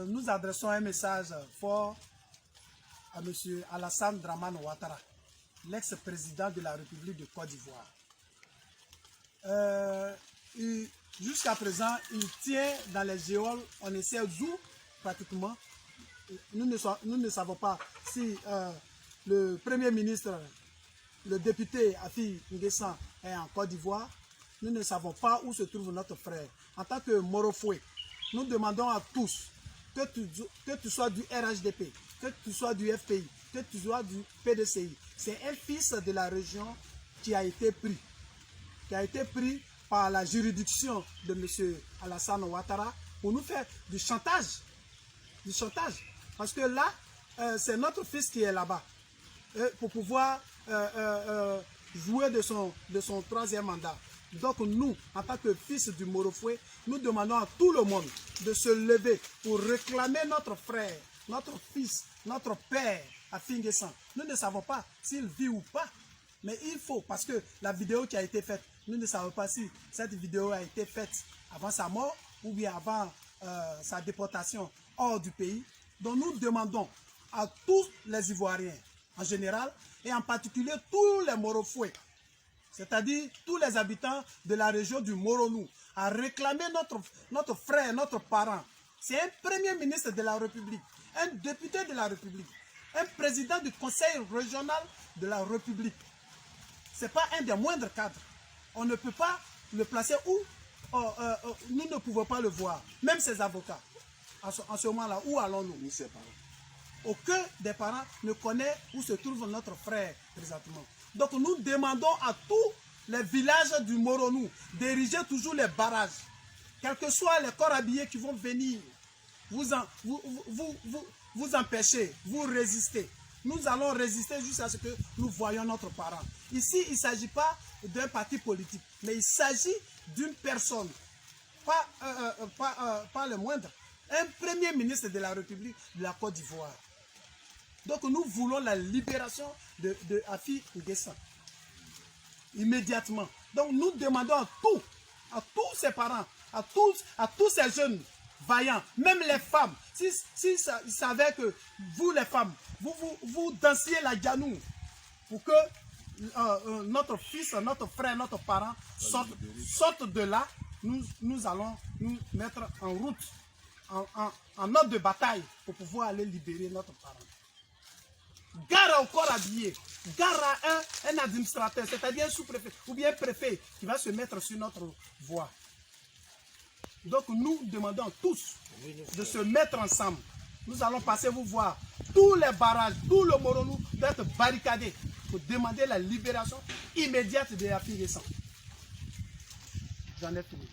Nous adressons un message fort à M. Alassane Dramane Ouattara, l'ex-président de la République de Côte d'Ivoire. Jusqu'à présent, il tient dans les géoles, on essaie d'où pratiquement. Nous ne savons pas si le Premier ministre, le député Afi N'Guessan est en Côte d'Ivoire. Nous ne savons pas où se trouve notre frère. En tant que Morofoué, nous demandons à tous, que tu sois du RHDP, que tu sois du FPI, que tu sois du PDCI. C'est un fils de la région qui a été pris par la juridiction de M. Alassane Ouattara pour nous faire du chantage. Parce que là, c'est notre fils qui est là-bas pour pouvoir jouer de son troisième mandat. Donc nous, en tant que fils du Morofoué, nous demandons à tout le monde de se lever pour réclamer notre frère, notre fils, notre père à N'Guessan. Nous ne savons pas s'il vit ou pas, mais il faut, parce que la vidéo qui a été faite, nous ne savons pas si cette vidéo a été faite avant sa mort ou bien avant sa déportation hors du pays. Donc nous demandons à tous les Ivoiriens en général et en particulier tous les Morofoués, c'est-à-dire tous les habitants de la région du Moronou, à réclamer notre frère, notre parent. C'est un premier ministre de la République, un député de la République, un président du conseil régional de la République. Ce n'est pas un des moindres cadres. On ne peut pas le placer où nous ne pouvons pas le voir. Même ses avocats, en ce moment-là, où allons-nous? Aucun des parents ne connaît où se trouve notre frère présentement. Donc nous demandons à tous les villages du Moronou d'ériger toujours les barrages. Quels que soient les corps habillés qui vont venir vous empêcher, vous résister. Nous allons résister jusqu'à ce que nous voyions notre parent. Ici, il ne s'agit pas d'un parti politique, mais il s'agit d'une personne, pas le moindre, un premier ministre de la République de la Côte d'Ivoire. Donc nous voulons la libération de Afi N'Guessan immédiatement. Donc nous demandons à tous ses parents, à tous ces jeunes vaillants, même les femmes, s'ils savaient que vous les femmes, vous dansiez la Djanou pour que notre fils, notre frère, notre parent sortent de là, nous allons nous mettre en route, en ordre de bataille pour pouvoir aller libérer notre parent. Gare au corps habillé, gare à un administrateur, c'est-à-dire un sous-préfet ou bien un préfet qui va se mettre sur notre voie. Donc nous demandons tous de se mettre ensemble. Nous allons passer vous voir. Tous les barrages, tout le Moronou doit être barricadé pour demander la libération immédiate de Afi N'Guessan. J'en ai fini.